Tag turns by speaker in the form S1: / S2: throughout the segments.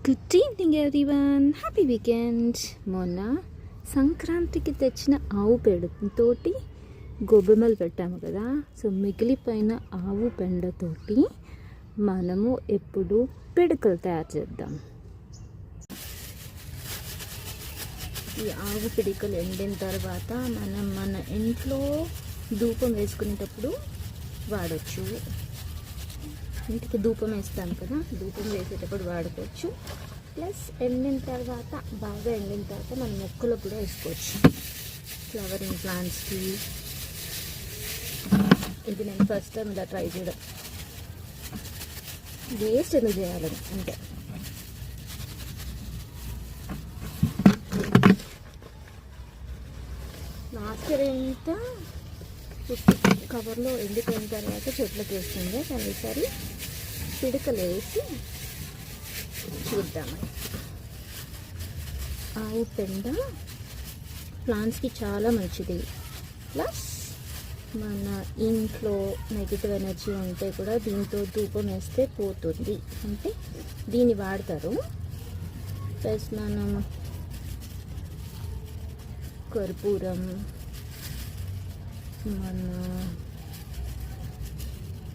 S1: Good evening everyone, happy weekend. మొన్న సంక్రాంతికి తెచ్చిన ఆవు పేడతోటి గొబ్బెమ్మలు పెట్టాము కదా. సో మిగిలిపోయిన ఆవు పెండతోటి మనము ఎప్పుడు పిడకలు తయారు చేద్దాం. ఈ ఆవు పిడికలు ఎండిన తర్వాత మనం మన ఇంట్లో ధూపం వేసుకునేటప్పుడు వాడచ్చు. ఇంటికి ధూపం వేస్తాం కదా, ధూపం వేసేటప్పుడు వాడుకోవచ్చు. ప్లస్ ఎండిన తర్వాత, బాగా ఎండిన తర్వాత మనం మొక్కలకు కూడా వేసుకోవచ్చు, ఫ్లవరింగ్ ప్లాంట్స్కి. ఇది నేను ఫస్ట్ టైం ఇలా ట్రై చేయడం. వేస్ట్ ఎందుకు చేయాలని అంటే లాస్ట్ ఇయర్ ఎంత కవర్లో ఎండిపోయిన తర్వాత చెట్లకు వేస్తుంది, కానీ ఈసారి పిడకలు వేసి చూద్దాం. ఆవు పెండ ప్లాంట్స్కి చాలా మంచిది. ప్లస్ మన ఇంట్లో నెగిటివ్ ఎనర్జీ ఉంటే కూడా దీంతో ధూపం వేస్తే పోతుంది, అంటే దీన్ని వాడతారు. ప్లస్ మనం కర్పూరం, మన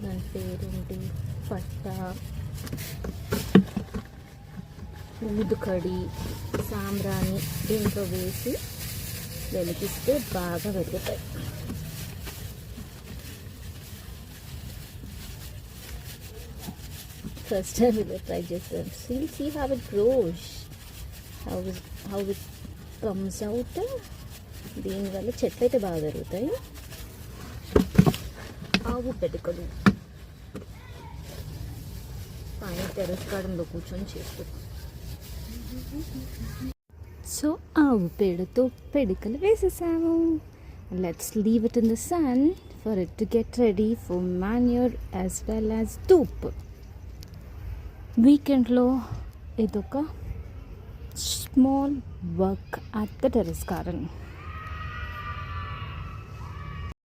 S1: దాని పేరేంటి, పట్ట, ఊదుకడి, సాంబ్రాణి దీంట్లో వేసి వెలిగిస్తే బాగా వెలుగుతాయి. ఫస్ట్ టైం ఇలా ట్రై చేస్తాను. See how it grows, how it comes out. దీనివల్ల చెట్లు అయితే బాగా పెరుగుతాయి. ఆవు పిడకలు పైన టెర్రస్ గార్డెన్లో కూర్చొని చేస్తాం. సో ఆవు పేడతో పిడకలు వేసేసాము. Let's leave it in the sun for it to get ready for manure as well as dhoop. వీకెండ్లో ఇదొక small work at the terrace garden.